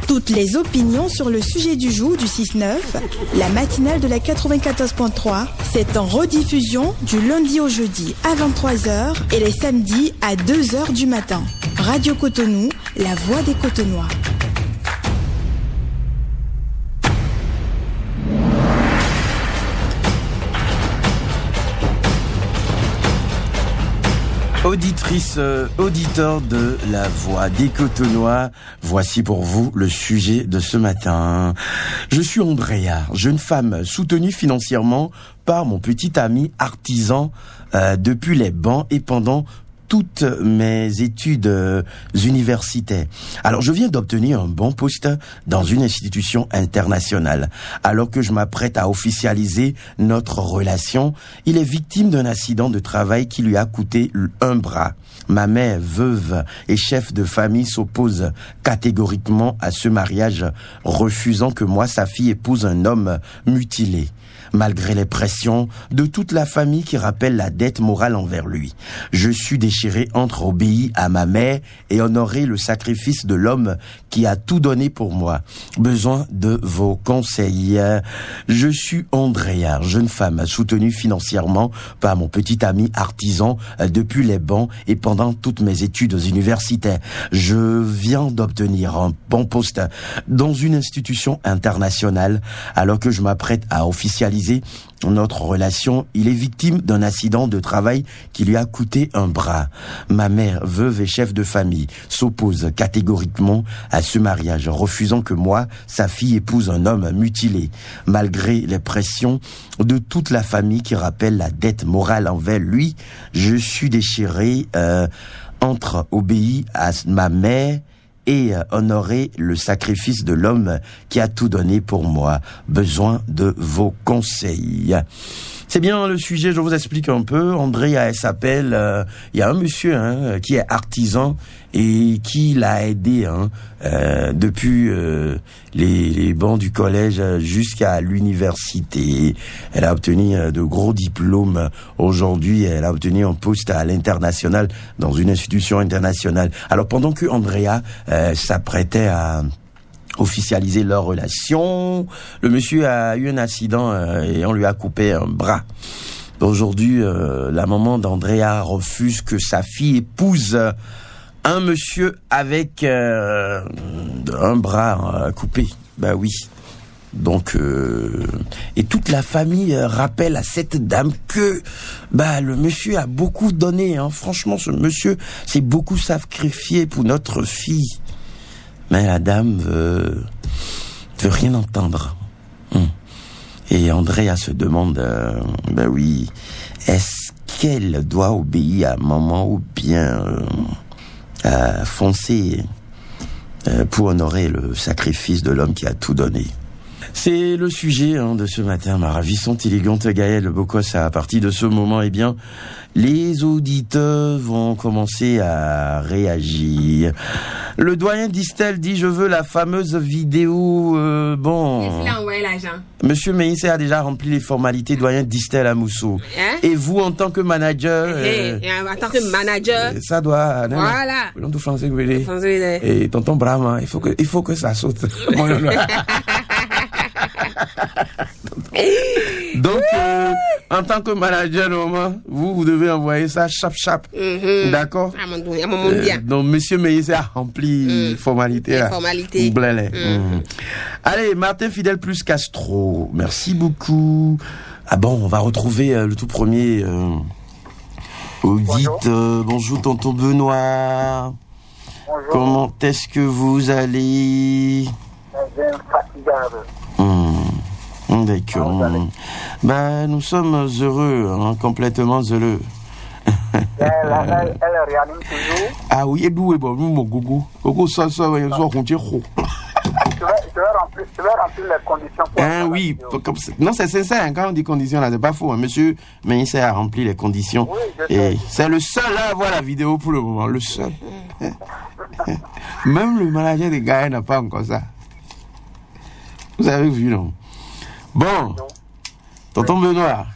Toutes les opinions sur le sujet du jour du 6-9, la matinale de la 94.3, c'est en rediffusion du lundi au jeudi à 23h et les samedis à 2h du matin. Radio Cotonou, la voix des Cotonois. Auditrice, auditeur de la voix des Cotonois, voici pour vous le sujet de ce matin. Je suis Andrea, jeune femme soutenue financièrement par mon petit ami artisan depuis les bancs et pendant toutes mes études universitaires. Alors, je viens d'obtenir un bon poste dans une institution internationale. Alors que je m'apprête à officialiser notre relation, il est victime d'un accident de travail qui lui a coûté un bras. Ma mère, veuve et chef de famille, s'oppose catégoriquement à ce mariage, refusant que moi, sa fille, épouse un homme mutilé. Malgré les pressions de toute la famille qui rappelle la dette morale envers lui, je suis déchiré entre obéir à ma mère et honorer le sacrifice de l'homme qui a tout donné pour moi. Besoin de vos conseils. Je suis Andrea, jeune femme soutenue financièrement par mon petit ami artisan depuis les bancs et pendant toutes mes études universitaires. Je viens d'obtenir un bon poste dans une institution internationale alors que je m'apprête à officialiser notre relation. Il est victime d'un accident de travail qui lui a coûté un bras. Ma mère, veuve et chef de famille, s'oppose catégoriquement à ce mariage, refusant que moi, sa fille, épouse un homme mutilé. Malgré les pressions de toute la famille qui rappelle la dette morale envers lui, je suis déchiré entre obéir à ma mère et honorer le sacrifice de l'homme qui a tout donné pour moi. Besoin de vos conseils. C'est bien le sujet, je vous explique un peu. Andrea, elle s'appelle, il y a un monsieur qui est artisan et qui l'a aidé depuis les bancs du collège jusqu'à l'université. Elle a obtenu de gros diplômes. Aujourd'hui, elle a obtenu un poste à l'international dans une institution internationale. Alors pendant que Andrea s'apprêtait à officialiser leur relation, le monsieur a eu un accident et on lui a coupé un bras. Aujourd'hui, la maman d'Andrea refuse que sa fille épouse un monsieur avec un bras coupé. Ben oui. Donc, et toute la famille rappelle à cette dame que le monsieur a beaucoup donné. Franchement, ce monsieur s'est beaucoup sacrifié pour notre fille. Mais la dame veut rien entendre. Et Andrea se demande, oui, est-ce qu'elle doit obéir à maman ou bien foncer pour honorer le sacrifice de l'homme qui a tout donné? C'est le sujet de ce matin, ma ravissante, élégante Gaëlle Bocos. À partir de ce moment, les auditeurs vont commencer à réagir. Le doyen Distel dit, je veux la fameuse vidéo, Monsieur Meïssé a déjà rempli les formalités, doyen Distel à Moussou. Et vous, en tant que manager... en tant que manager... ça doit... Voilà. Non, tout français, et tonton Brahma, il faut que ça saute. Donc, en tant que manager, vous devez envoyer ça chap. D'accord? Donc, monsieur Meïssé a rempli les formalités. Allez, Martin Fidèle plus Castro. Merci beaucoup. On va retrouver le tout premier auditeur. Bonjour, tonton Benoît. Bonjour. Comment est-ce que vous allez? Infatigable. D'accord. Nous sommes heureux, complètement heureux. Elle réanime toujours. Ah oui, et d'où est bon, mon gogo. Gogo, ça, je vais remplir les conditions pour oui, non, c'est sincère, quand on dit conditions, là, c'est pas faux. Monsieur Meïssé a rempli les conditions. Oui, et c'est le seul à avoir la vidéo pour le moment, le seul. Même le manager des gars n'a pas encore ça. Vous avez vu, non? Bon, tonton Benoît.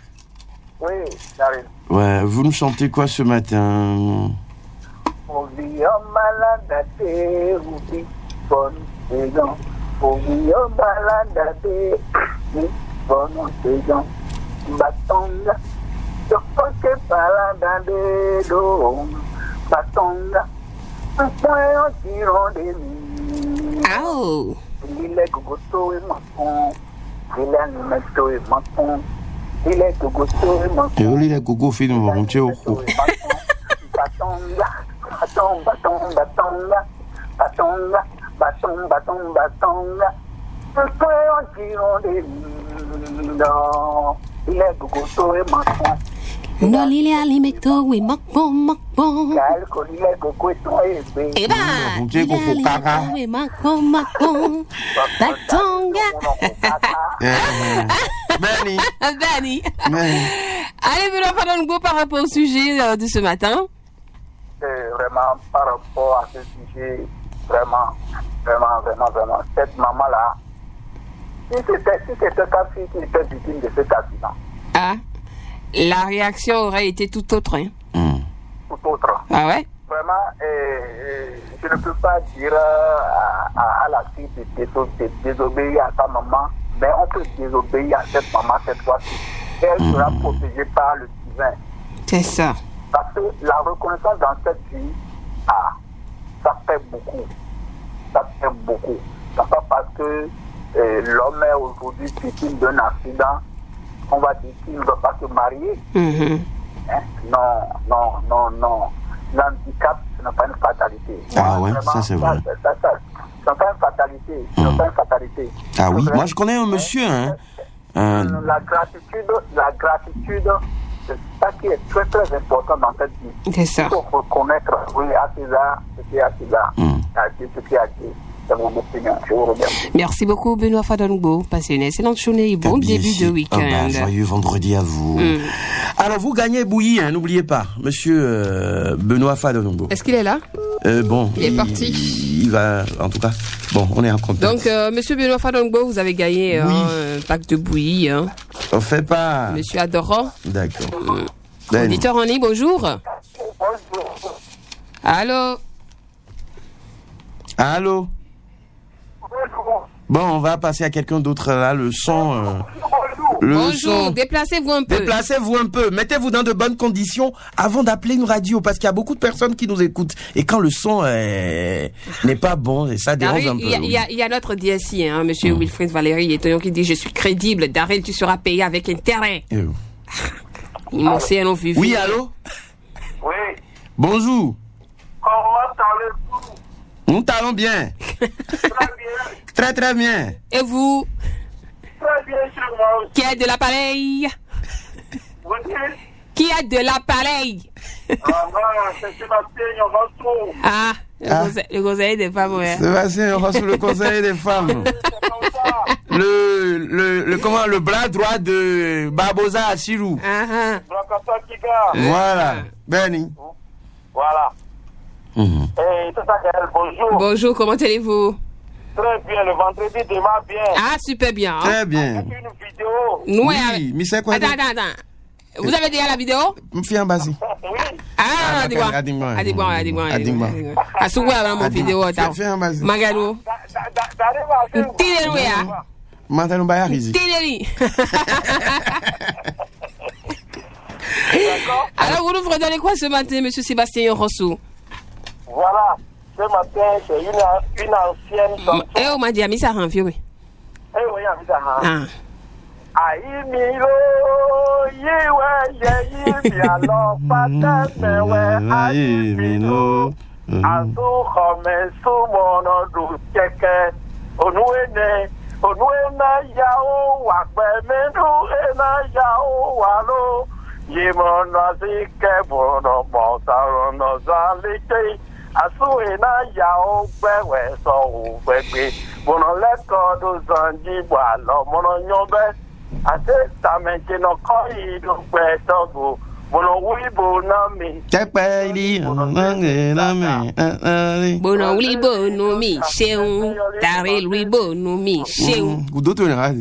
Oui, j'arrive. Ouais, vous nous chantez quoi ce matin? bonne saison. Pour mieux balader, bonne saison. Batonga, je crois que balader, batonga, un point en tirant des mines. Oh. Il est gogoto et mapon, il est numéto et mapon, il est gogoto et mapon. Et oli la gogo film va monter au cou. Batonga, baton, baton, batonga, batonga, baton, baton, batonga. Un peu en tirant des mines. Il est gogoto et mapon. Non, il est alimento, oui, macon. Calco, il est gogoto et bé. Eh ben, il est alimento, oui, macon. Batonga. Benny. Danny. Allez, Benoît Fadongo, par rapport au sujet de ce matin. Vraiment, par rapport à ce sujet, vraiment, cette maman-là, si c'était ta fille qui était victime de cet accident, Ah, la réaction aurait été tout autre. Hein. tout autre, Ah ouais? vraiment, je ne peux pas dire à la fille de désobéir à sa maman, mais on peut désobéir à cette maman cette fois-ci. Elle sera protégée par le divin. C'est ça. Parce que la reconnaissance dans cette vie, ça fait beaucoup. Ça fait beaucoup. C'est pas parce que l'homme est aujourd'hui victime d'un accident, on va dire qu'il ne va pas se marier. Hein? Non. L'handicap, ce n'est pas une fatalité. Ah ouais, ça c'est vrai. Ce n'est pas une fatalité. Ce n'est pas une fatalité. Ah oui, moi je connais un monsieur, hein. La gratitude, c'est ça qui est très très important dans cette vie. C'est ça. Il faut reconnaître, oui, à César, ce qui est à César, à Dieu, ce qui est à Dieu. C'est mon opinion. Je vous remercie. Merci beaucoup, Benoît Fadongo. Passez une excellente journée et bon Bien début sûr. de week-end. Ah bah, joyeux vendredi à vous. Alors, vous gagnez bouillie, hein, n'oubliez pas, monsieur Benoît Fadongo. Est-ce qu'il est là? Bon, Il est parti. Il va, en tout cas, bon, on est en contact. Donc, monsieur Benoît Fadongo, vous avez gagné Oui. un pack de bouillie. Hein. On fait pas. Monsieur Adorant. D'accord. Ben, Auditeur en ligne, bonjour. Bonjour. Allô? allô? Bonjour. Bon, on va passer à quelqu'un d'autre là, le son. Le Bonjour, son. déplacez-vous un peu. Déplacez-vous un peu, mettez-vous dans de bonnes conditions avant d'appeler une radio, parce qu'il y a beaucoup de personnes qui nous écoutent. Et quand le son n'est pas bon, et ça dérange un peu. Il y a notre DSI, hein, monsieur Wilfried Valéry Etoyon, qui dit « Je suis crédible, Daryl, tu seras payé avec intérêt. Eh » Ils m'ont aussi non vu. Oui, allô? Oui. Bonjour. Comment allez-vous? Nous t'allons bien. Très bien. Très très bien. Et vous, Très bien chez moi aussi. qui êtes de l'appareil? Vous dites? Qui êtes de l'appareil? C'est Sébastien Yorantou. Ah, le conseiller des femmes, ouais. Sébastien, on va sur le conseil des femmes. C'est comme ça. Le bras droit de Barbosa Assirou. Ah, Brakata Kiga. Voilà. Benny. Voilà. Et tout ça, bonjour. bonjour, comment allez-vous? Très bien, le vendredi démarre bien. Ah, super bien. Hein? Très bien. Avec une vidéo. Nous, Oui, mais c'est quoi? Attends. Vous avez déjà la vidéo? M'fie en basi. Oui. Ah, dis-moi. Ah, c'est quoi, mon vidéo? Fais un basi. Magano. D'arriver à Télé, ya. Maintenant, bah, Rizi. Télé. Alors, vous nous redonnez quoi ce matin, monsieur Sébastien Rossou? Voilà. Ce matin, c'est une ancienne chanson. Eh, on m'a dit, ami, ça rend vieux, oui. Eh oui, Amida. Ah. Aïmilo, yewe, bialo, patemewe, aïmilo. Azu kome sumono du keke. Onuene yao wakbe menu ena yao walo. Yimono zike bono monsaro no zalike. Asuena yao bewe so ufekbe. Bono leko du zanji walo mono nyobe. Ate tamenke no koi du kwetogu. Bono oui bonami. Bono oui bonomi sheun. Daril oui bonomi sheun.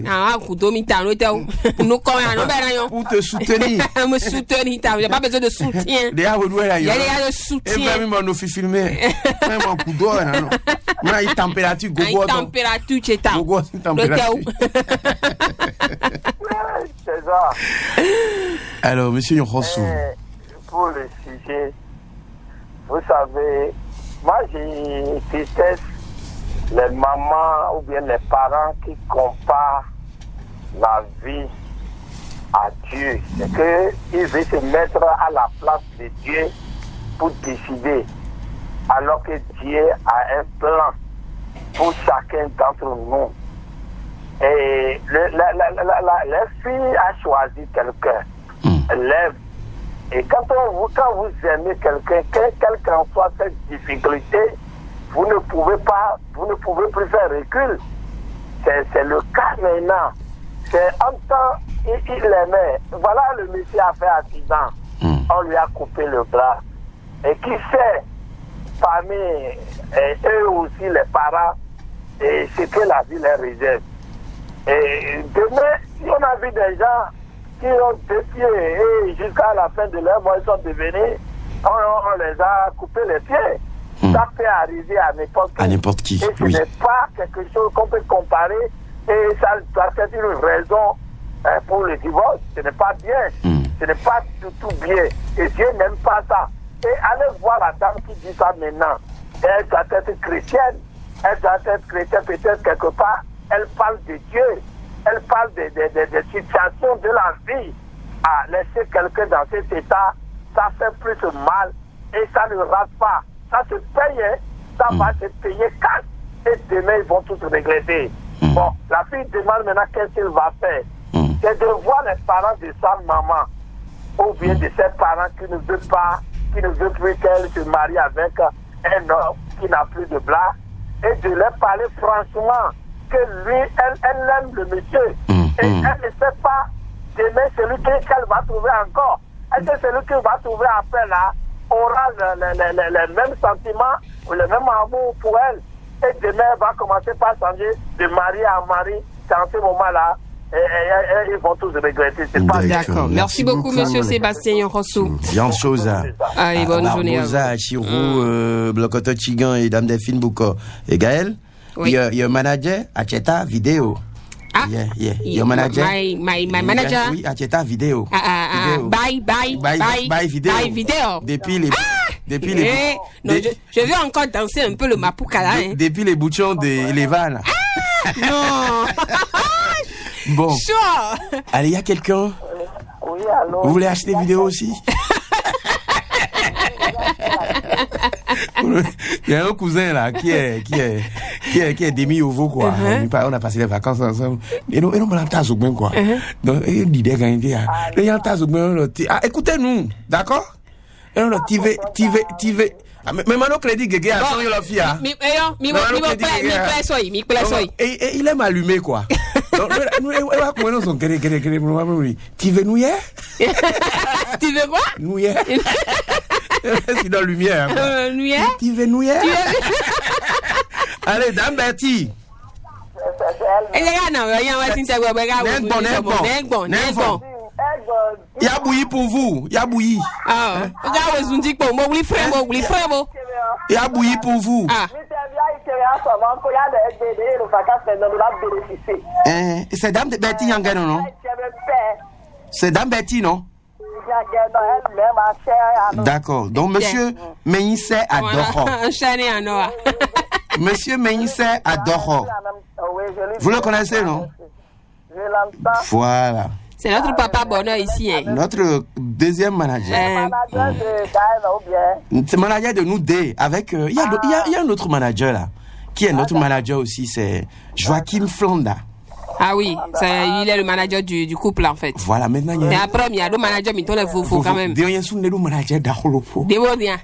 Ah, kudomi tano tao. Nous connaissons nos bêtes. Pour te soutenir. Me soutenir, j'ai pas besoin de soutien. Il y a de soutien. Et même nous fait filmer. Même en coup d'eau, non. Mais il température gogo. Température c'est ta. Gogo température. C'est ça. Alors monsieur Yonrossou. Pour le sujet, vous savez, moi j'ai tristesse les mamans ou bien les parents qui comparent la vie à Dieu. C'est qu'ils veulent se mettre à la place de Dieu pour décider, alors que Dieu a un plan pour chacun d'entre nous. Et la fille a choisi quelqu'un. Elle lève. Et quand vous aimez quelqu'un, quelle qu'en soit cette difficulté, vous ne pouvez plus faire recul. C'est le cas maintenant. C'est en temps, il l'aimait. Voilà, le monsieur a fait accident. On lui a coupé le bras. Et qui sait, parmi eux aussi, les parents, et ce que la vie leur réserve. Et demain, si on a vu des gens qui ont défié et jusqu'à la fin de leur mois, ils sont devenus, on les a coupé les pieds. Ça peut arriver à n'importe qui. Et ce n'est pas quelque chose qu'on peut comparer et ça doit être une raison pour le divorce. Ce n'est pas bien. Ce n'est pas du tout bien. Et Dieu n'aime pas ça. Et allez voir la dame qui dit ça maintenant. Elle doit être chrétienne. Elle doit être chrétienne peut-être quelque part. Elle parle de Dieu. Elle parle des situations de la vie. À laisser quelqu'un dans cet état, ça fait plus mal et ça ne rate pas. Ça se paye, ça va se payer cash. Et demain, ils vont tous regretter. Bon, la fille demande maintenant qu'est-ce qu'elle va faire. C'est de voir les parents de sa maman ou bien de ses parents qui ne veulent pas, qui ne veulent plus qu'elle se marie avec un homme qui n'a plus de bras et de leur parler franchement que lui, elle aime le monsieur. Et elle ne sait pas demain celui qu'elle va trouver encore. Est-ce que celui qu'elle va trouver après là aura le même sentiment ou le même amour pour elle? Et demain, elle va commencer par changer de mari à mari. C'est en ce moment-là. Et ils vont tous regretter. C'est pas d'accord. Merci beaucoup, monsieur Sébastien Yonrossou. Bien chose. Allez, bonne journée à vous. Barbosa, Chirou, Blocoto Chigan et Dame Delphine Bouko. Et Gaël, il y a un manager à Cheta Vidéo. Ah, your manager. My manager. Oui, à Cheta Vidéo. Bye vidéo. Bye vidéo. Depuis les. Non, je vais encore danser un peu le mapuka là. Depuis les bouchons de Levan. Non. Bon. Sure. Allez, il y a quelqu'un. Oui, allô. Vous voulez acheter vidéo aussi? Il y a un cousin là qui est demi-ovo quoi. On a passé les vacances ensemble. Et nous on l'a tas bien quoi. Donc il dit des gars il y a tas bien. Écoutez-nous, d'accord? Et on le TV. Mais maintenant crédit gégé à son la fille. Et il aime allumer quoi. Nous comment nous sont Tu veux nous hier? Tu veux quoi? Nous hier. C'est dans la lumière. Tu veux nous hier? Allez, Dame Betty. Il y a bouilli pour vous. Il y a bouilli. Il y a bouilli pour vous. C'est Dame Betty Yangano, non? C'est Dame Betty, non? D'accord. Donc, monsieur Meïnse Adoro. Monsieur Meïnse Adoro. Vous le connaissez, non? Voilà. C'est notre papa bonheur ici. Notre deuxième manager. C'est manager de nous deux. Avec, il y a un autre manager là. Qui est notre manager aussi, c'est Joachim Flanda. Ah oui, il est le manager du couple en fait. Voilà, maintenant il y a. Et après, il y a le manager, mais il faut quand même.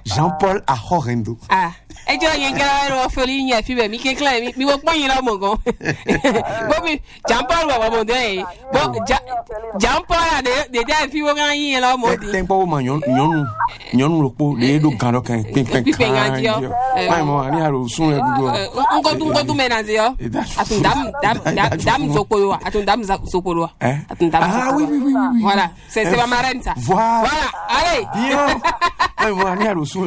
Jean-Paul Ahorendo. Ah. Et tu as rien qu'à faire une fille, mais qui clame, mais vous pouvez là, mon gars. Bon, Jean-Paul va mon day. Bon, Jean-Paul a des filles au grand y là, mon dieu. Tempo, man, yon le pot, les deux canaux can moi, I will soon go to ménager. Dame Sokolo, à ton dame Sokolo. Ah oui. Voilà, c'est ma marraine ça. Voilà, allez. Bien. Moi, I will soon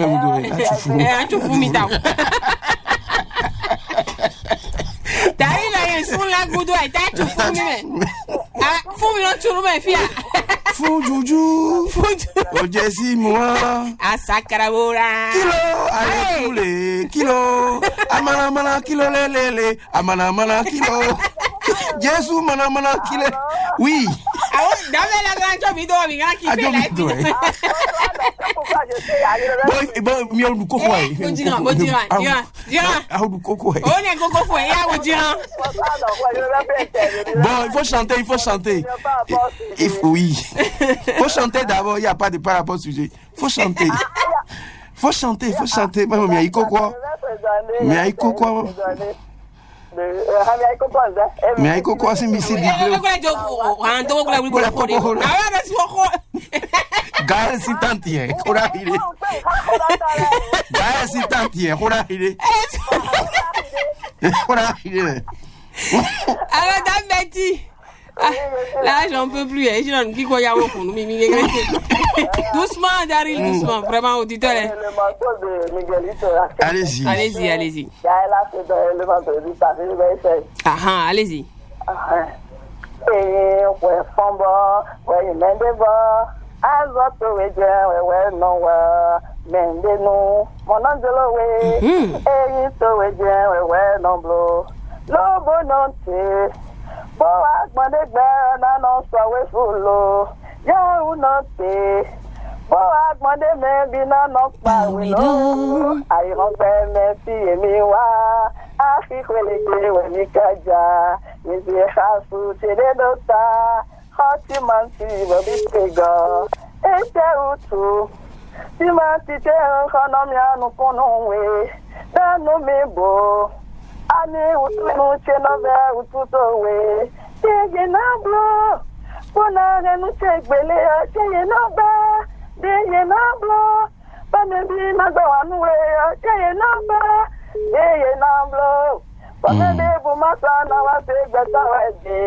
tu fous mi tao. D'ailleurs, son la goudou et tu fous mi. Ah, fous mi non tu me fia. Fou Juju. O Jesse moi. A Sakarabora. Kilo, allez poulet, kilo. Amana kilo lele, amana kilo. Jésus mana kilo. Oui. Ah, dame la grande vidéo avec qui fait la vie. Bon, mieux du coco. Bon dira. Ah, du coco. On est coco foi, ya vous dira. Bon, il faut chanter. Oui. Faut chanter d'abord, il n'y a pas de par rapport au sujet. Faut chanter. Maman, mais il quoi? Mais il quoi? Mais il quoi c'est Missy Diblé. Gaël si tantier, Alors, dame Betty. Là, j'en peux plus. Je qui quoi y a pour nous. Doucement, Daryl, doucement. Vraiment, auditeur. Le morceau de Miguelito. Allez-y. Le vendredi, ah, allez-y. Et ouais, fombo, ouais, mendebo. Azoto we no mendenu. Mon angelo we. Et to we no blo. Lobo non te. Bo agbonde gbe na no so we fulo. Ya unote. Bo agbonde me bi na no pa we no. Ayi ron gbe me fi emi wa. Afi kwele we mi kaja. Mi bi hasu te de dota. Hoti manti bo bi pega. Ete utu. Ti manti te kono mi anu kono we. Danu mi bo. Ani utunu chenove ututowe. Tege na blo. Pona renu chegbele cheye na ba. Deye na blo. Panebi na go anwe cheye na ba. Deye na blo. Panebi bu masana wa segbeta wede.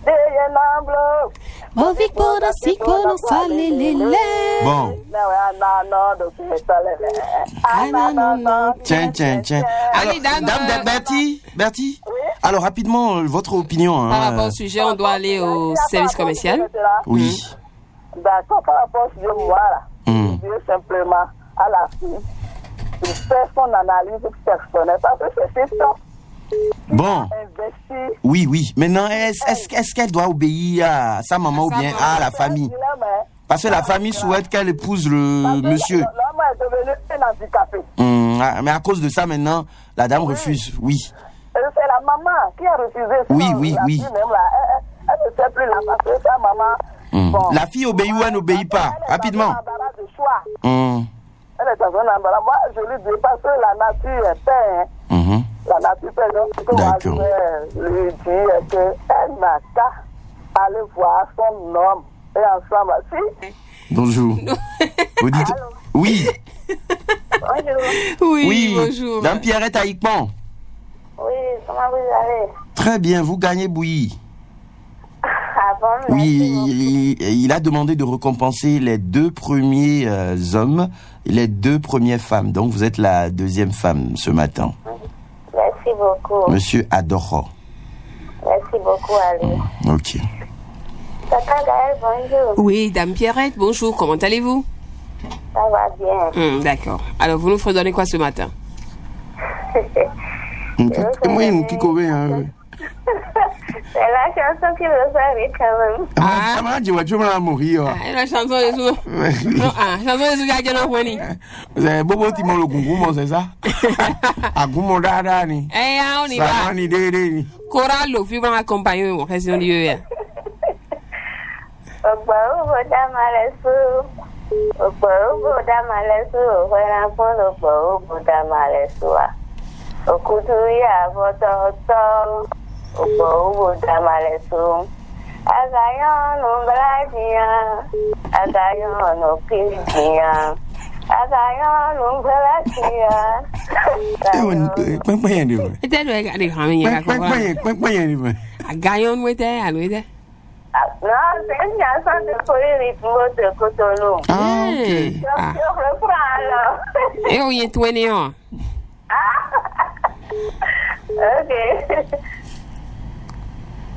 Deye na blo. Movik boda sikono salilele. Bon. Tiens. Alors, dame Bertie. Oui? Alors, rapidement, votre opinion. Par rapport au sujet, on doit aller au service commercial. Oui. D'accord, par rapport au sujet, voilà. Je dis simplement à la fille de faire son analyse personnelle. Parce que c'est ça. Bon. Oui. Maintenant, est-ce qu'elle doit obéir à sa maman ou bien à la famille? Parce que la famille souhaite qu'elle épouse le monsieur. L'homme est devenu un handicapé. Mais à cause de ça, maintenant, la dame refuse. Oui. C'est la maman qui a refusé ça. Oui. Elle ne sait plus la parce que sa maman. Bon. La fille obéit ou elle n'obéit pas? Rapidement. Elle est dans un embarras. Moi, je lui dis parce que la nature est paix. La nature fait donc D'accord. lui dire qu'elle n'a qu'à aller voir son homme et ensemble. Si. Bonjour. Vous dites oui. Bonjour. Oui, bonjour. Dame Pierrette à Iquemont. Oui, comment vous allez? Très bien, vous gagnez bouillie. Ah bon, oui, il a demandé de récompenser les 2 premiers hommes et les 2 premières femmes. Donc vous êtes la 2e femme ce matin. Merci beaucoup. Monsieur Adoro. Merci beaucoup, Ali. Ok. Tata Gaël, bonjour. Oui, dame Pierrette, bonjour. Comment allez-vous? Ça va bien. D'accord. Alors, vous nous fredonnez quoi ce matin? Moi, qui connaît, c'est la chanson qui le savait quand même. Ah, je vais mourir. La chanson de sous. Chanson de sous, il y a un point. C'est Bobo Timon Gungumo, c'est ça? Agumo Dadani. On y va. Samani Dede. Coral, le film va accompagner mon question de Madame Alessou, Opo damalesu wena pono opo damalesu okutuya voto opo damalesu agayon umbradia agayon okidia agayon umbradia Ite do ga de hamen ya ko. Agayon wete alwete. No, c'est une chanson de Polyrythme de Cotonou. Ah, ok. Je reprends alors. Et on y est 21. Ok.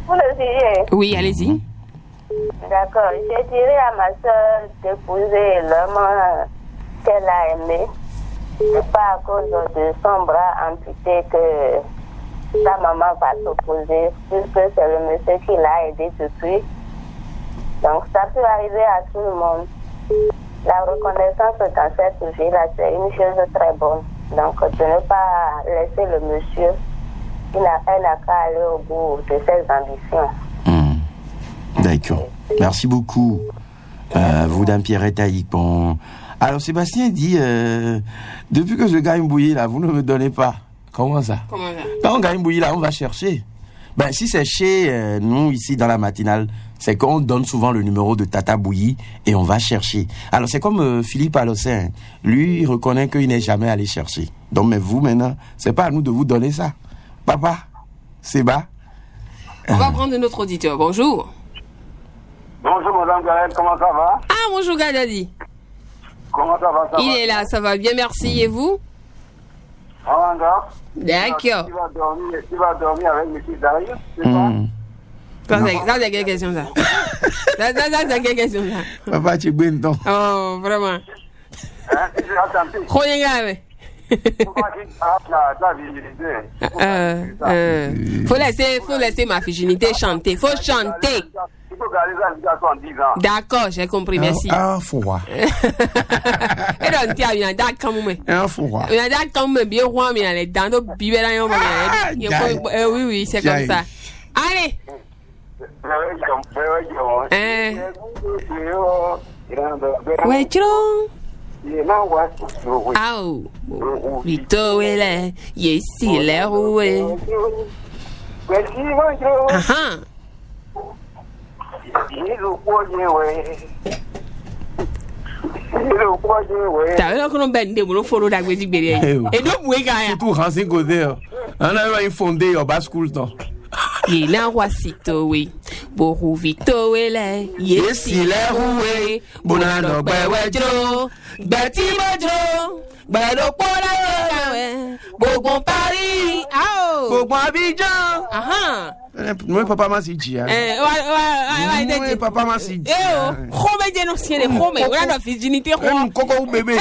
Vous le sujet. Oui, allez-y. D'accord. J'ai tiré à ma soeur d'épouser l'homme qu'elle a aimé. C'est pas à cause de son bras amputé que sa maman va s'opposer, puisque c'est le monsieur qui l'a aidé depuis. Donc ça peut arriver à tout le monde. La reconnaissance dans cette vie-là, c'est une chose très bonne. Donc de ne pas laisser le monsieur, elle n'a qu'à aller au bout de ses ambitions. D'accord. Merci beaucoup. Vous, Dame Pierrette Aïk. Bon. Alors Sébastien dit, depuis que je gagne bouillie là, vous ne me donnez pas. Comment ça? Quand on gagne bouillie là, on va chercher. Ben, si c'est chez nous, ici, dans la matinale, c'est qu'on donne souvent le numéro de Tata Bouillie et on va chercher. Alors, c'est comme Philippe Allossin. Lui, il reconnaît qu'il n'est jamais allé chercher. Donc, mais vous, maintenant, c'est pas à nous de vous donner ça. Papa, Séba. On va prendre notre auditeur. Bonjour. Bonjour, madame Gaëlle, comment ça va? Ah, bonjour, Gadadi. Comment ça va? Il est là, ça va bien, merci. Et vous? Ah, d'accord. Tu vas dormir avec M. Darius, c'est ça? Ça, c'est quelle question, ça? Ça, c'est quelle question, ça? Papa, tu es bon, donc. Oh, vraiment. Hein? Attends. Regarde. Faut laisser ma virginité chanter. Faut chanter. Il faut garder ça jusqu'à 70 ans. D'accord, j'ai compris, merci. Ah, faut voir. Et donc, tiens, il y a un date comme moi. Ah, faut voir. Il y a un date comme moi, bien roi, mais il y a dans le bibé là, oui, c'est comme ça. Allez. Ouais, tchon. Aou. Vito, elle est. Ici, elle est rouée. Ah. T'as vu qu'on a des boulots follow la musique derrière. Et donc, oui, gars. Tout racine côté. On a eu fondé au bas school temps. Il a roissito, oui. Bourou vito, elle est. Yes, il est roué. Bonano, bewedro. Betty Modro. Belo Pola, Bourbon Paris. Ah, Bourbon Abidjan. Ah, moi, papa m'a dit. ouais, papa m'a dit. Eh, oh, Rome dénoncé les Rome. On a la virginité, Rome. Coco ou bébé.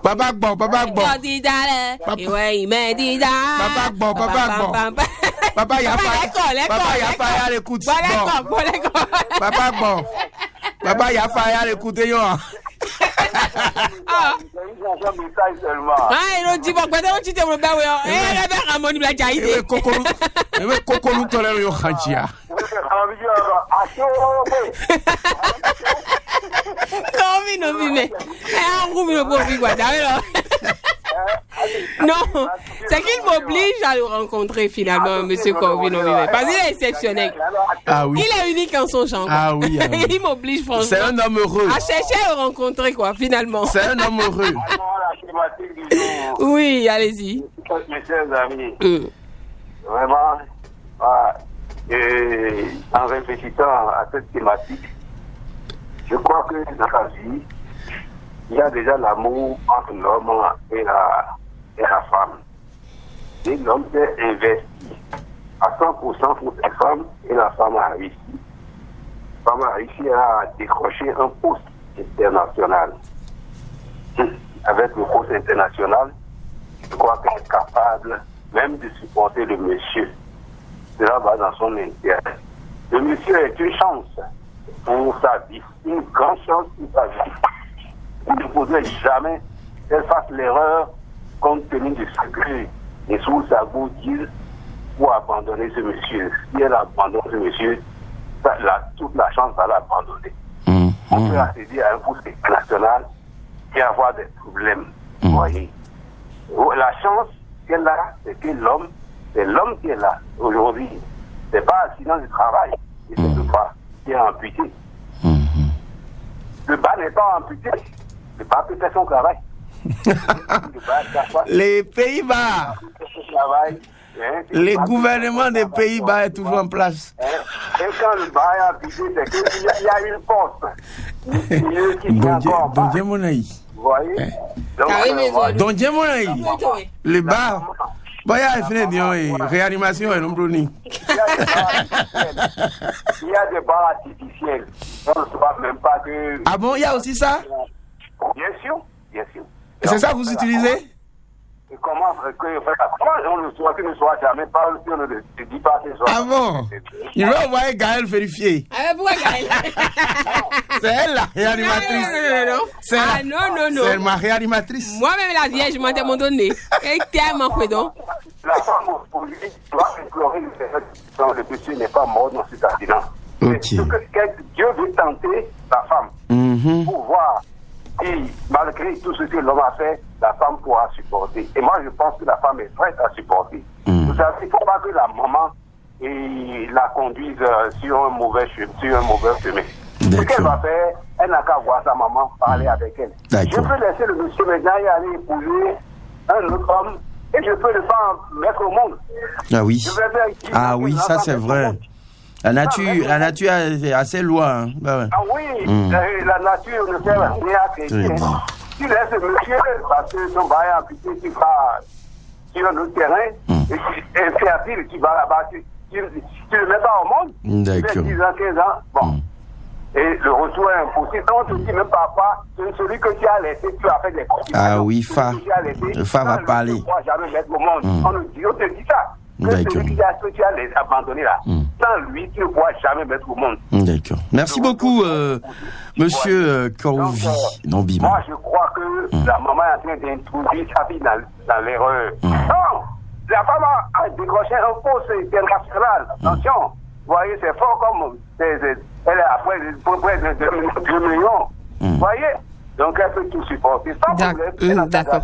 Papa bon. Papa bon. Papa y a pas l'écoute. Papa bon. Papa y a pas l'écoute yo. Ah, il dit bon, quand tu te regardes, il a bien ramoni la jaïde. Coco nous tolère yo khantia. Comment il vit? Un roux le beau vivre non, c'est qu'il m'oblige à le rencontrer finalement, monsieur Corvino. Parce qu'il est exceptionnel. Ah oui. Il est unique en son genre. Ah oui. Il m'oblige franchement. C'est un homme heureux. À chercher à le rencontrer quoi, finalement. C'est un homme heureux. Oui, allez-y. Mes chers amis, vraiment, en réfléchissant à cette thématique, je crois que dans la vie, il y a déjà l'amour entre l'homme et la femme. Et l'homme s'est investi à 100% pour sa femme et la femme a réussi. La femme a réussi à décrocher un poste international. Avec le poste international, je crois qu'elle est capable même de supporter le monsieur. Cela va dans son intérêt. Le monsieur est une chance pour sa vie, une grande chance pour sa vie. Vous ne pouvez jamais qu'elle fasse l'erreur compte tenu de ce que les sous-sabots disent pour abandonner ce monsieur. Si elle abandonne ce monsieur, toute la chance va l'abandonner. On peut accéder à un poste national et avoir des problèmes. Vous voyez. La chance qu'elle a, c'est l'homme qui est là aujourd'hui. C'est pas accident du travail, et c'est le bas qui est amputé. Le bas n'est pas amputé, le bas peut faire son travail. Les Pays-Bas, les gouvernements des Pays-Bas est toujours en place. Et quand le bas est amputé, c'est qu'il y a une porte. Bon Dieu, mon aïe. Vous voyez? Don Dieu, mon aïe. Le bas. Bon, il y a une réanimation et l'ombroni. Il y a des barres artificielles. On ne sait même pas que. Ah bon, il y a aussi ça? Bien sûr. Et c'est ça que vous utilisez? Comment on ne soit qu'il ne soit jamais pas si on ne dit pas ce soir. Ah bon? Il va envoyer Gaël vérifier. Ah, pourquoi Gaël? C'est elle la réanimatrice. Non. C'est ma réanimatrice. Moi-même, la vieille, je m'en ai donné. Et tellement que donc. La femme, pour lui, doit implorer le Seigneur. Le monsieur n'est pas mort dans cet accident. Ok. Dieu veut tenter la femme pour voir. Et malgré tout ce que l'homme a fait, la femme pourra supporter. Et moi, je pense que la femme est prête à supporter. Vous savez, il ne faut pas que la maman la conduise sur un mauvais chemin. Ce qu'elle va faire, elle n'a qu'à voir sa maman, parler avec elle. Je peux laisser le monsieur maintenant y aller épouser un autre homme et je peux le faire mettre au monde. Ah oui. Oui, ça c'est vrai. La nature est assez loin. Hein. Bah ouais. Ah oui, la nature ne fait rien à chrétien. Tu laisses le monsieur, parce que son bail amputé, tu vas sur un autre terrain, et infertile, tu vas là-bas, tu le mets pas au monde. D'accord. Tu fais 10 ans, 15 ans, bon. Et le retour est impossible. Donc, tu dis même papa, celui que tu as laissé, tu as fait des petits. Ah oui, Fa va parler. On ne pourra jamais mettre au monde. On te dit ça. Celui que tu as abandonné là, sans lui, tu ne pourras jamais mettre au monde. D'accord. Merci beaucoup, monsieur Korovi. Moi, je crois que la maman est en train d'introduire sa fille dans l'erreur. Non, la femme a décroché un poste international. Attention, vous voyez, c'est fort comme. Elle est après près de 2 millions. Vous voyez? Donc, elle peut tout supporter. D'accord.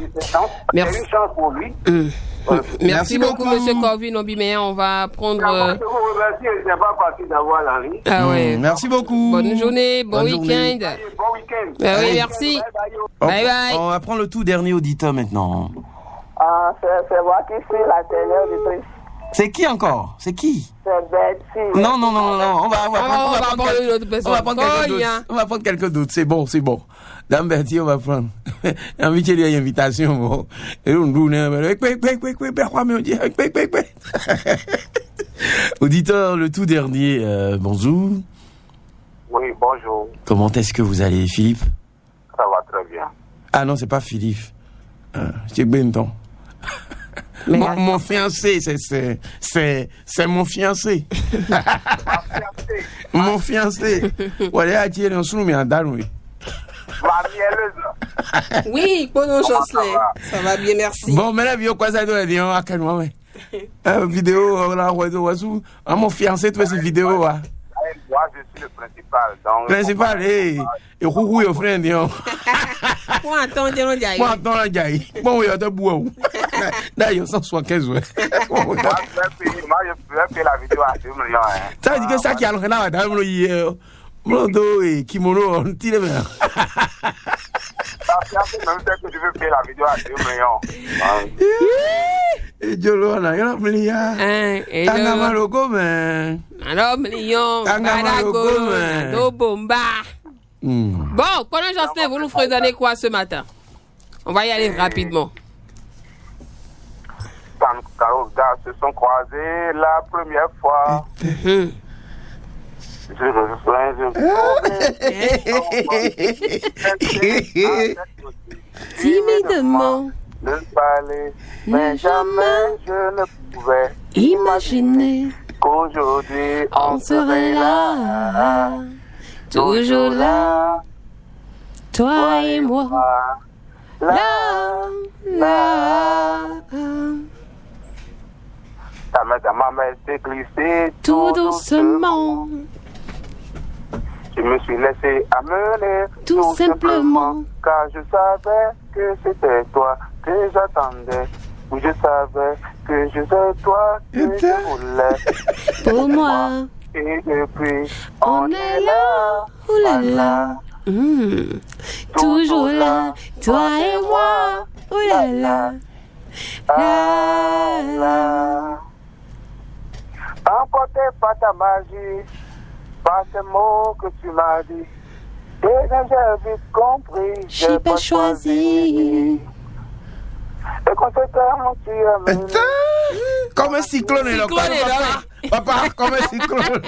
Merci. C'est une chance pour lui. Merci beaucoup, monsieur Corvin Obiméen. On va prendre. Je vous remercie. Je n'ai pas parti d'avoir la ligne. Ah ouais. Merci beaucoup. Bonne journée, bon week-end. Bon week-end. Oui, merci. Bye bye. On va prendre le tout dernier auditeur maintenant. C'est moi qui suis la dernière auditrice. C'est qui encore? C'est qui? C'est Betty. Non. On va prendre quelqu'un d'autre. C'est bon. Dame Betty, on va prendre. Inviter les invitations, bon. Et on nous auditeur, le tout dernier, bonjour. Oui, bonjour. Comment est-ce que vous allez, Philippe? Ça va très bien. Ah non, c'est pas Philippe. C'est Benton. Mon fiancé, c'est mon fiancé. Mon fiancé. Voilà, tu es un soumis à Darwin. Oui, bonne Jocelyn. Ça va bien, merci. Bon, mais la vidéo, quoi ça doit dire à quel moment? Vidéo, on a envoyé mon fiancé, tu fais cette vidéo. Moi, je suis le principal. Principal, et Rourou, au frère, Pour attendre, on dit. Pour attendre, on dit. Bon, il y a des bois. D'ailleurs, 175, ouais. Moi, je vais payer la vidéo à 2 millions. Ça veut dire que ça qui a l'entrée là, dans le hier. Mondo et kimono, on tire bien. Ça fait même que je veux payer la vidéo à 2 millions. Et Jolo, on a un milliard. Tangama logo, mais. Alors, million. Tangama logo, mais. No bomba. Bon, pendant Jocelyn, vous nous ferez donner quoi ce matin? On va y aller rapidement. Quand les gars se sont croisés la première fois. Je reçois timidement ne parler, mais jamais je ne pouvais imaginer qu'aujourd'hui on serait là, toujours là, toi et moi, là. Ta main s'est glissée Tout doucement Je me suis laissé amener Tout simplement. car je savais que c'était toi que j'attendais. Ou je savais que je sais toi que je voulais. Pour moi, Et depuis, on est là. Oh là là. Toujours là, toi et moi. Oh là là. Ah là. Emporté par ta magie, par ces mots que tu m'as dit. Et quand j'ai vite compris, J'ai pas choisi. Et quand c'est tellement tu as mené. Comme un cyclone, là, Cyclone, papa, comme un cyclone.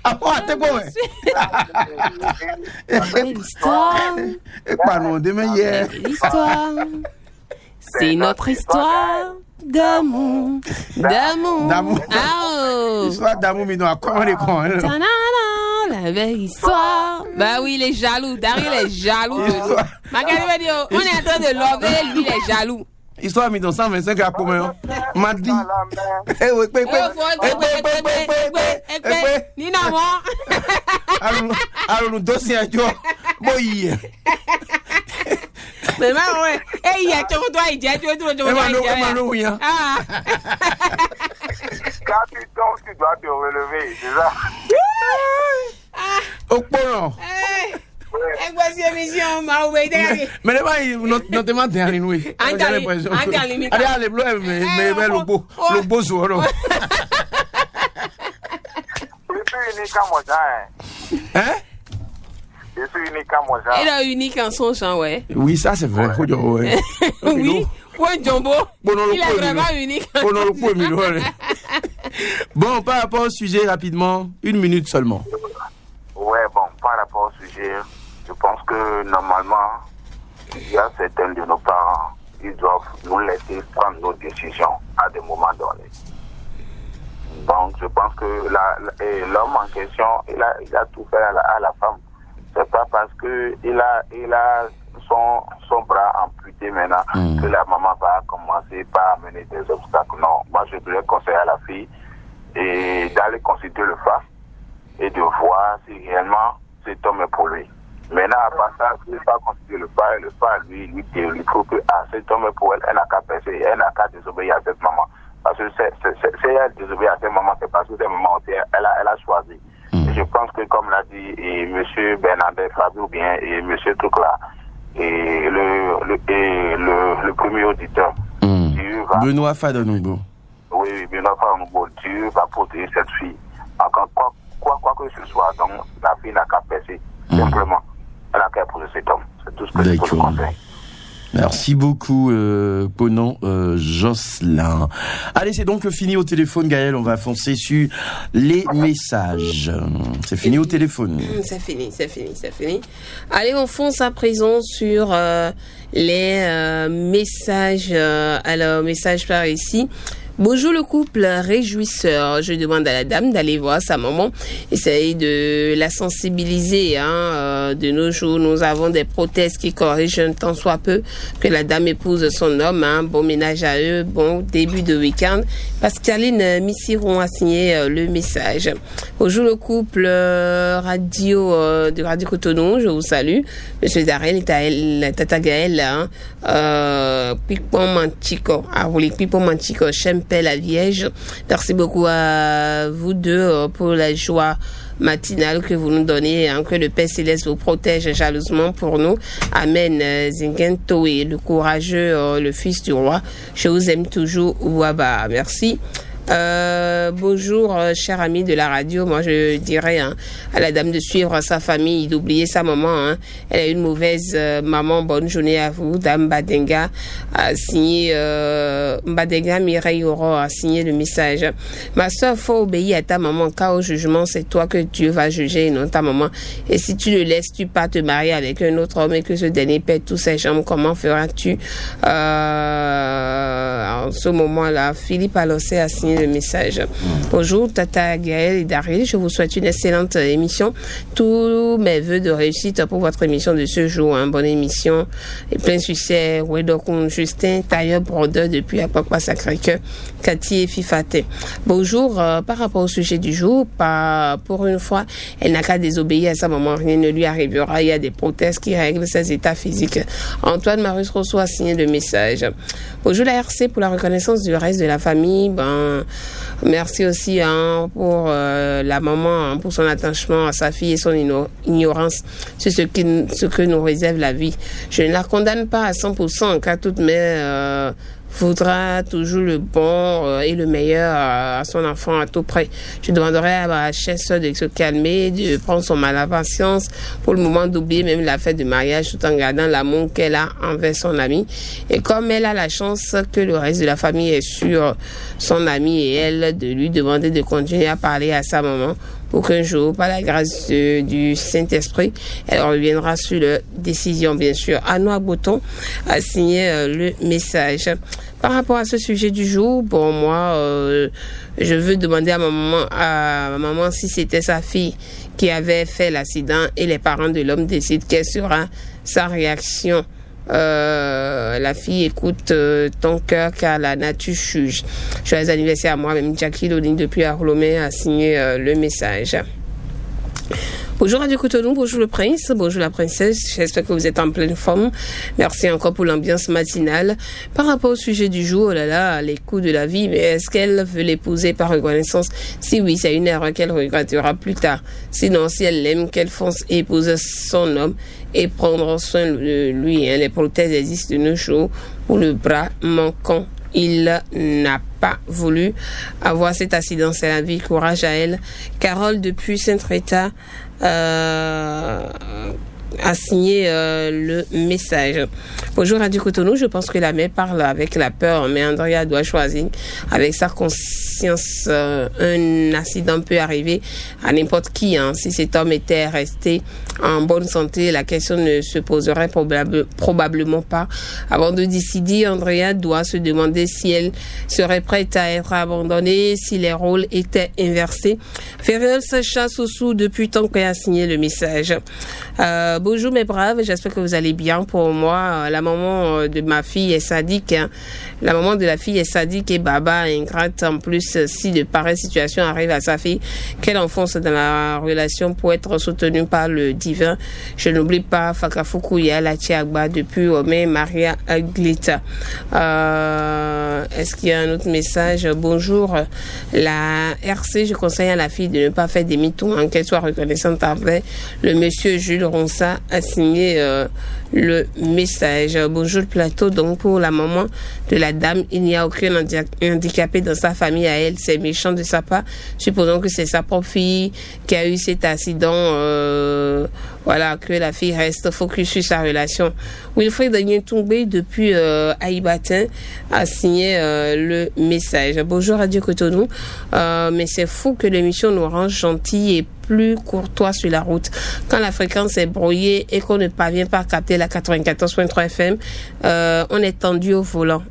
Après, t'es bon, L'histoire, et pas nous, demain hier. l'histoire. C'est notre histoire d'amour. D'amour. Ah oh. Histoire d'amour, mais nous, à quoi on est con, hein? Ta-na-na, la belle histoire. Bah oui, il est jaloux. Daryl est jaloux de nous. Magali va dire, on est en train de lover, lui, il est jaloux. Histoire mis dans 125 à commun. M'a dit. Eh oui, Nina, moi. alors nous dossier à toi. Boy. Mais ouais. Eh, il y a tout le temps, il y a tout le temps. Ah. Capitaine, tu dois te relever, c'est ça? Au point. Eh, voici l'émission, ma oué, Mais les gens, notamment dernier, oui. Allez, allez, mais le beau jour. Je suis unique à moi, Hein? Je suis unique à moi, Il est unique en son champ, ouais. Oui, ça c'est vrai. Oui. Ouais, Jumbo. Il est vraiment unique. Bon, par rapport au sujet, rapidement, 1 minute seulement. Ouais, bon, par rapport au sujet, je pense que normalement, il y a certains de nos parents, ils doivent nous laisser prendre nos décisions à des moments donnés. Donc, je pense que l'homme en question, il a tout fait à la femme. C'est pas parce que il a son bras amputé maintenant que la maman va commencer par amener des obstacles. Non, moi je voudrais conseiller à la fille et d'aller consulter le FA et de voir si réellement cet homme est pour lui. Maintenant, à part ça, il ne faut pas consulter le FA, lui trouve que cet homme est pour elle, elle n'a qu'à passer, elle n'a qu'à désobéir à cette maman. Parce que c'est elle désobéit à cette maman, c'est parce que cette maman, elle a choisi. Et je pense que, comme l'a dit M. Bernadette Fabio, ou bien et M. Toukla, et le premier auditeur, Dieu va... Benoît Fadonoubo. Oui, Benoît Fadonoubo, Dieu va protéger cette fille. Encore quoi que ce soit, donc la fille n'a qu'à passer, simplement. Elle n'a qu'à épouser cet homme. C'est tout ce que je peux vous conseiller. Merci beaucoup, Ponan Jocelyn. Allez, c'est donc fini au téléphone, Gaël. On va foncer sur les messages. C'est fini au téléphone. C'est fini. Allez, on fonce à présent sur les messages. Alors, message par ici. Bonjour le couple réjouisseur. Je demande à la dame d'aller voir sa maman, essayer de la sensibiliser. De nos jours, nous avons des prothèses qui corrigent un tant soit peu que la dame épouse son homme. Bon ménage à eux, bon début de week-end. Pascaline Missiron a signé le message. Bonjour le couple de Radio Cotonou, je vous salue. Monsieur Darel, Tata Gaël, Pipon Manchico, Pipon Manchico, Chempel la Vierge. Merci beaucoup à vous deux pour la joie matinale que vous nous donnez, que le Père Céleste vous protège jalousement pour nous. Amen. Zingentoé, le courageux, le fils du roi. Je vous aime toujours, Waba. Merci. Bonjour, cher ami de la radio. Moi, je dirais à la dame de suivre sa famille, d'oublier sa maman. Elle a une mauvaise maman. Bonne journée à vous. Dame Badenga a signé, Badenga Mireille Aurore a signé le message. Ma soeur, faut obéir à ta maman, car au jugement, c'est toi que Dieu va juger et non ta maman. Et si tu le laisses, tu pars te marier avec un autre homme et que ce dernier pète tous ses jambes, comment feras-tu? ce moment-là. Philippe Alossé a signé le message. Bonjour Tata Gaël et Daryl, je vous souhaite une excellente émission. Tous mes vœux de réussite pour votre émission de ce jour. Bonne émission et plein succès. Wedokun Justin, tailleur brodeur depuis Apapa Sacré-Cœur, Cathy et Fifate. Bonjour, par rapport au sujet du jour, pour une fois, elle n'a qu'à désobéir à sa maman, rien ne lui arrivera. Il y a des prothèses qui règlent ses états physiques. Antoine Marius Rousseau a signé le message. Bonjour la RC pour la reconnaissance du reste de la famille. Merci aussi pour la maman, pour son attachement à sa fille et son ignorance sur ce que nous réserve la vie. Je ne la condamne pas à 100% car toute mère voudra toujours le bon et le meilleur à son enfant à tout prix. Je demanderai à ma chère sœur de se calmer, de prendre son mal à patience, pour le moment d'oublier même la fête de mariage tout en gardant l'amour qu'elle a envers son ami. Et comme elle a la chance que le reste de la famille est sur son ami et elle, de lui demander de continuer à parler à sa maman pour qu'un jour, par la grâce du Saint-Esprit, elle reviendra sur leur décision, bien sûr. Anoua Bouton a signé le message. Par rapport à ce sujet du jour, moi, je veux demander à ma maman si c'était sa fille qui avait fait l'accident et les parents de l'homme décident quelle sera sa réaction. La fille écoute ton cœur car la nature juge. Joyeux anniversaire à moi-même. Jackie Lodine depuis Arlomé a signé le message. Bonjour Radio Cotonou, bonjour le prince, bonjour la princesse, j'espère que vous êtes en pleine forme. Merci encore pour l'ambiance matinale. Par rapport au sujet du jour, oh là là, les coups de la vie, mais est-ce qu'elle veut l'épouser par reconnaissance? Si oui, c'est une erreur qu'elle regrettera plus tard. Sinon, si elle l'aime, qu'elle fonce et épouse son homme et prendre soin de lui. Les prothèses existent de nos jours pour le bras manquant. Il n'a pas voulu avoir cet accident, c'est la vie. Courage à elle. Carole depuis Saint-Rita a signé le message. Bonjour Radio Cotonou, je pense que la mère parle avec la peur, mais Andrea doit choisir avec sa conscience. Un accident peut arriver à n'importe qui. Si cet homme était resté en bonne santé, la question ne se poserait probablement pas. Avant de décider, Andrea doit se demander si elle serait prête à être abandonnée, si les rôles étaient inversés. Ferrell Sacha Soussou depuis tant qu'elle a signé le message. Bonjour mes braves, j'espère que vous allez bien. Pour moi, la maman de ma fille est sadique. La maman de la fille est sadique et baba ingrate. En plus, si de pareilles situations arrivent à sa fille, qu'elle enfonce dans la relation pour être soutenue par le divin. Je n'oublie pas Fakafukuya, la Tiagba depuis Omé, Maria Aglita. Est-ce qu'il y a un autre message? Bonjour, la RC, je conseille à la fille de ne pas faire des mythos, qu'elle soit reconnaissante envers le monsieur Jules Ronsa a signé le message. Bonjour le plateau. Donc pour la maman de la dame, il n'y a aucun handicapé dans sa famille à elle. C'est méchant de sa part. Supposons que c'est sa propre fille qui a eu cet accident. Que la fille reste focus sur sa relation. Wilfried Daniel Toumbé depuis Aïbatin a signé le message. Bonjour Radio Cotonou. Mais c'est fou que l'émission nous rend gentils et plus courtois sur la route. Quand la fréquence est brouillée et qu'on ne parvient pas à capter la 94.3 FM, on est tendu au volant.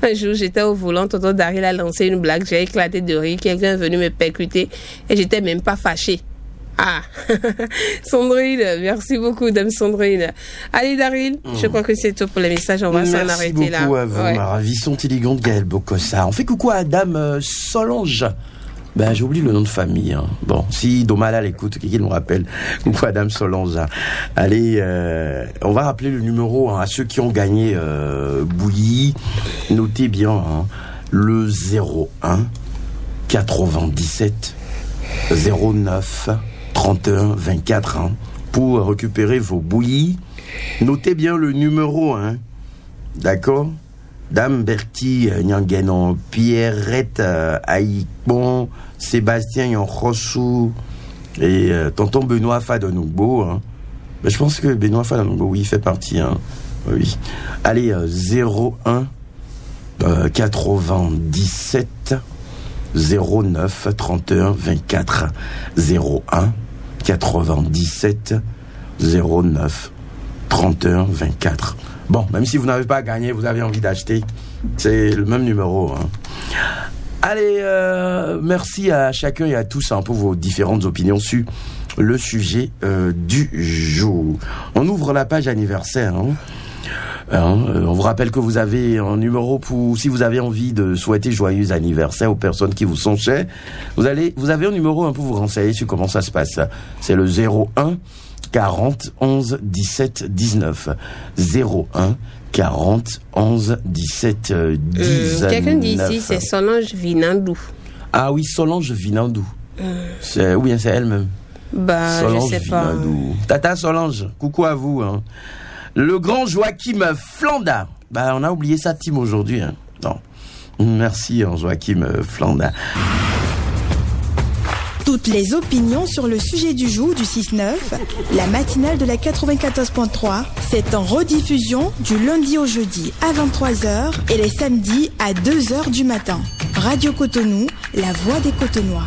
Un jour, j'étais au volant, tonton Daryl a lancé une blague, j'ai éclaté de rire, quelqu'un est venu me percuter et j'étais même pas fâchée. Sandrine, merci beaucoup, dame Sandrine. Allez, Daryl, je crois que c'est tout pour les messages. On va s'en arrêter là. Merci beaucoup à vous, ma ravissante élégante Gaëlle Bocossa. On fait coucou à dame Solange. J'ai oublié le nom de famille. Bon, si Domala l'écoute, qui nous rappelle. Coucou à dame Solange. Allez, on va rappeler le numéro à ceux qui ont gagné Bouilly. Notez bien le 01 97 09 31 24 pour récupérer vos bouillies. Notez bien le numéro, d'accord? Dame Bertie Nyangenon, Pierrette Aïkbon, Sébastien Yanrossou et tonton Benoît Fadonoubo. Je pense que Benoît Fadonoubo, oui, il fait partie. Oui. Allez, 01 97 09 31 24 01 97 09 31 24. Bon, même si vous n'avez pas gagné, vous avez envie d'acheter, c'est le même numéro. Hein. Allez, merci à chacun et à tous pour vos différentes opinions sur le sujet du jour. On ouvre la page anniversaire. On vous rappelle que vous avez un numéro pour, si vous avez envie de souhaiter joyeux anniversaire aux personnes qui vous sont chères, vous avez un numéro pour vous renseigner sur comment ça se passe. C'est le 01 40 11 17 19. 01 40 11 17 19. Quelqu'un dit ici, c'est Solange Vinandou. Ah oui, Solange Vinandou. C'est elle-même. Solange, je sais Vinandou. Tata Solange, coucou à vous. Hein. Le grand Joachim Flanda. On a oublié sa team aujourd'hui. Hein. Non. Merci Joachim Flanda. Toutes les opinions sur le sujet du jour du 6-9, la matinale de la 94.3, c'est en rediffusion du lundi au jeudi à 23h et les samedis à 2h du matin. Radio Cotonou, la voix des Cotonois.